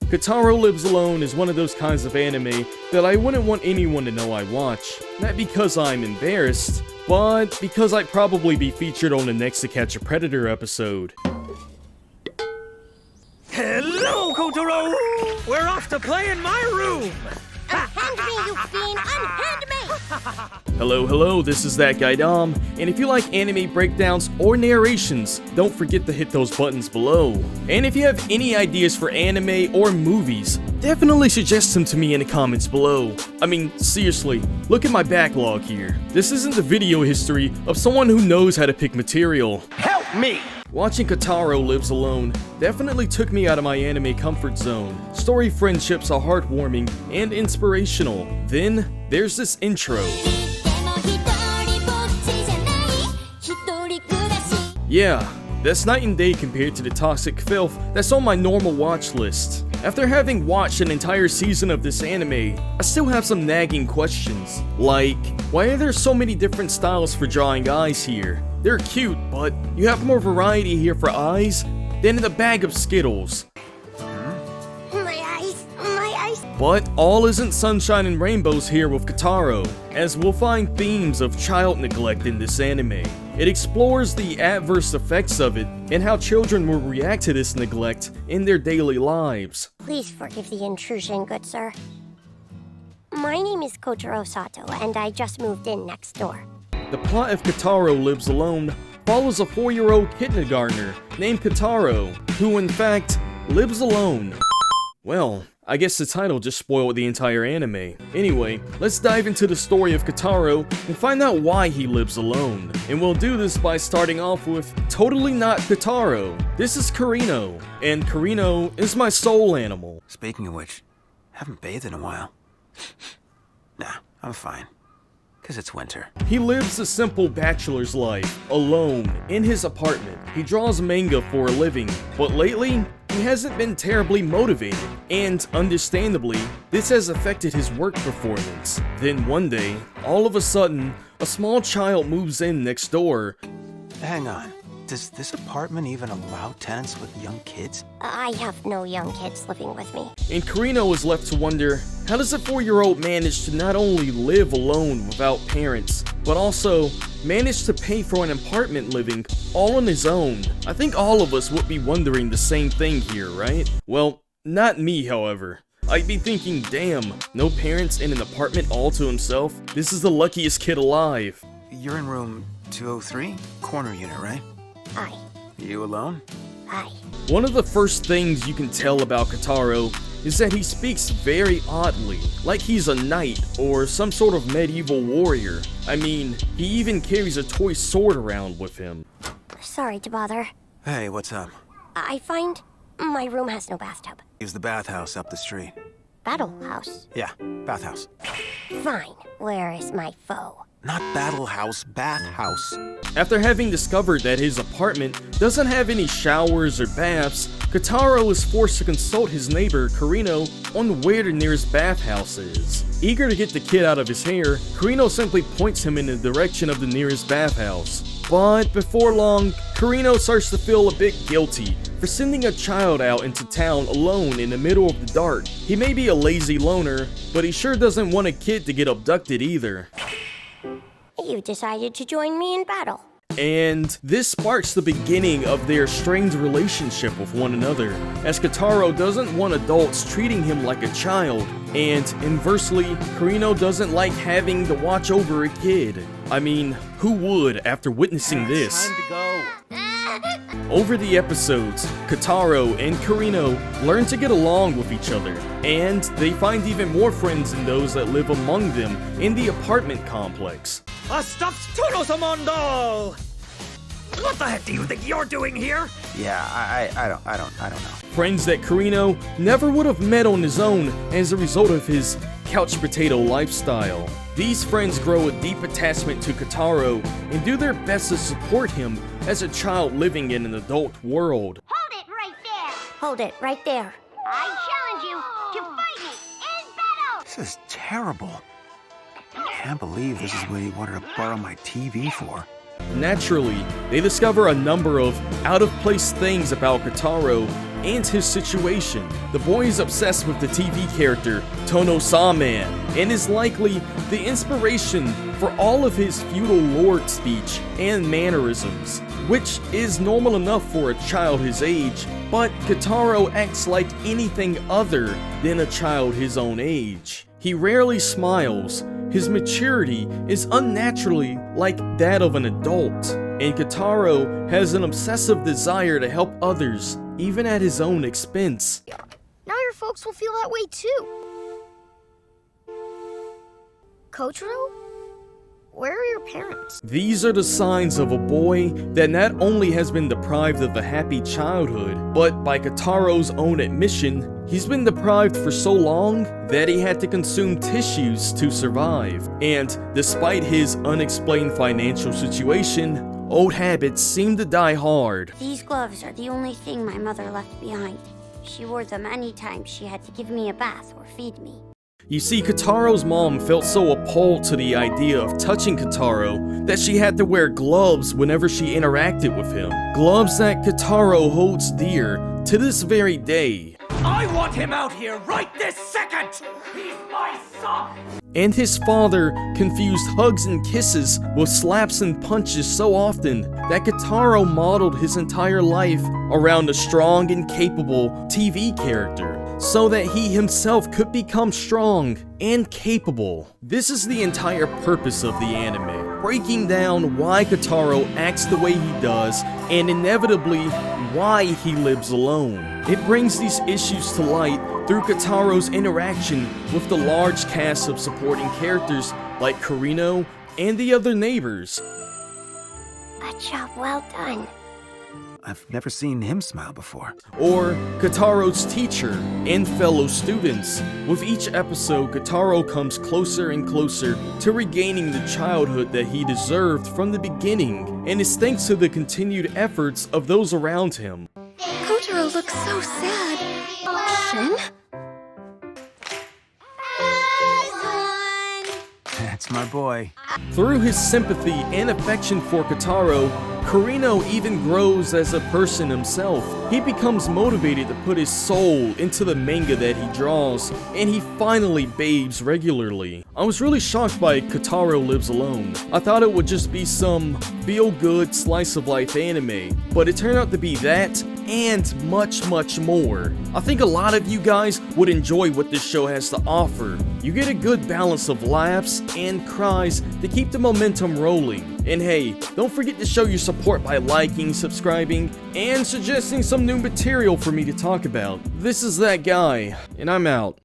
Kotaro Lives Alone is one of those kinds of anime that I wouldn't want anyone to know I watch. Not because I'm embarrassed, but because I'd probably be featured on the next To Catch a Predator episode. Hello, Kotaro! We're off to play in my room! Unhand me, you fiend! Unhand me! Hello, this is That Guy Dom, and if you like anime breakdowns or narrations, don't forget to hit those buttons below. And if you have any ideas for anime or movies, definitely suggest them to me in the comments below. I mean, seriously, look at my backlog here. This isn't the video history of someone who knows how to pick material. Help me! Watching Kotaro Lives Alone definitely took me out of my anime comfort zone. Story friendships are heartwarming and inspirational. Then, there's this intro. Yeah, that's night and day compared to the toxic filth that's on my normal watch list. After having watched an entire season of this anime, I still have some nagging questions. Like, why are there so many different styles for drawing eyes here? They're cute, but you have more variety here for eyes than in a bag of Skittles. My eyes. But all isn't sunshine and rainbows here with Kotaro, as we'll find themes of child neglect in this anime. It explores the adverse effects of it and how children will react to this neglect in their daily lives. Please forgive the intrusion, good sir. My name is Kotaro Sato, and I just moved in next door. The plot of Kotaro Lives Alone follows a 4-year-old kindergartner named Kotaro, who in fact lives alone. Well, I guess the title just spoiled the entire anime. Anyway, let's dive into the story of Kotaro and find out why he lives alone. And we'll do this by starting off with totally not Kotaro. This is Karino, and Karino is my soul animal. Speaking of which, haven't bathed in a while. Nah, I'm fine. 'Cause it's winter. He lives a simple bachelor's life, alone, in his apartment. He draws manga for a living, but lately, he hasn't been terribly motivated, and understandably, this has affected his work performance. Then one day, all of a sudden, a small child moves in next door. Hang on. Does this apartment even allow tenants with young kids? I have no young kids living with me. And Karino is left to wonder, how does a 4-year-old manage to not only live alone without parents, but also manage to pay for an apartment living all on his own? I think all of us would be wondering the same thing here, right? Well, not me, however. I'd be thinking, damn, no parents in an apartment all to himself? This is the luckiest kid alive. You're in room 203? Corner unit, right? Aye. You alone? Aye. One of the first things you can tell about Kotaro is that he speaks very oddly, like he's a knight or some sort of medieval warrior. I mean, he even carries a toy sword around with him. Sorry to bother. Hey, what's up? I find my room has no bathtub. Use the bathhouse up the street. Battle house. Yeah, bathhouse. Fine. Where is my foe? Not battle house, bathhouse. After having discovered that his apartment doesn't have any showers or baths, Kotaro is forced to consult his neighbor, Karino, on where the nearest bathhouse is. Eager to get the kid out of his hair, Karino simply points him in the direction of the nearest bathhouse. But before long, Karino starts to feel a bit guilty for sending a child out into town alone in the middle of the dark. He may be a lazy loner, but he sure doesn't want a kid to get abducted either. You decided to join me in battle. And this sparks the beginning of their strained relationship with one another, as Kotaro doesn't want adults treating him like a child, and inversely, Karino doesn't like having to watch over a kid. I mean, who would after witnessing this? Time to go. Over the episodes, Kotaro and Karino learn to get along with each other, and they find even more friends than those that live among them in the apartment complex. A stuffed Torosamon doll! What the heck do you think you're doing here? Yeah, I don't know. Friends that Karino never would have met on his own as a result of his couch potato lifestyle. These friends grow a deep attachment to Kotaro and do their best to support him as a child living in an adult world. Hold it right there! Hold it right there. I challenge you to fight me in battle! This is terrible. I can't believe this is what he wanted to borrow my TV for. Naturally, they discover a number of out-of-place things about Kotaro and his situation. The boy is obsessed with the TV character Tono-Saman and is likely the inspiration for all of his feudal lord speech and mannerisms, which is normal enough for a child his age, but Kotaro acts like anything other than a child his own age. He rarely smiles, his maturity is unnaturally like that of an adult, and Kotaro has an obsessive desire to help others, even at his own expense. Now your folks will feel that way too. Kotaro? Where are your parents? These are the signs of a boy that not only has been deprived of a happy childhood, but by Kotaro's own admission, he's been deprived for so long that he had to consume tissues to survive. And despite his unexplained financial situation, old habits seem to die hard. These gloves are the only thing my mother left behind. She wore them anytime she had to give me a bath or feed me. You see, Kotaro's mom felt so appalled to the idea of touching Kotaro that she had to wear gloves whenever she interacted with him. Gloves that Kotaro holds dear to this very day. I want him out here right this second! He's my son! And his father confused hugs and kisses with slaps and punches so often that Kotaro modeled his entire life around a strong and capable TV character, so that he himself could become strong and capable. This is the entire purpose of the anime, breaking down why Kotaro acts the way he does, and inevitably, why he lives alone. It brings these issues to light through Kotaro's interaction with the large cast of supporting characters like Kurino and the other neighbors. A job well done. I've never seen him smile before. Or Kotaro's teacher and fellow students. With each episode, Kotaro comes closer and closer to regaining the childhood that he deserved from the beginning, and it's thanks to the continued efforts of those around him. Kotaro looks so sad. Shin? That's my boy. Through his sympathy and affection for Kotaro, Kurino even grows as a person himself. He becomes motivated to put his soul into the manga that he draws, and he finally babes regularly. I was really shocked by Kotaro Lives Alone. I thought it would just be some feel-good slice-of-life anime, but it turned out to be that and much, much more. I think a lot of you guys would enjoy what this show has to offer. You get a good balance of laughs and cries to keep the momentum rolling. And hey, don't forget to show your support by liking, subscribing, and suggesting some new material for me to talk about. This is that guy, and I'm out.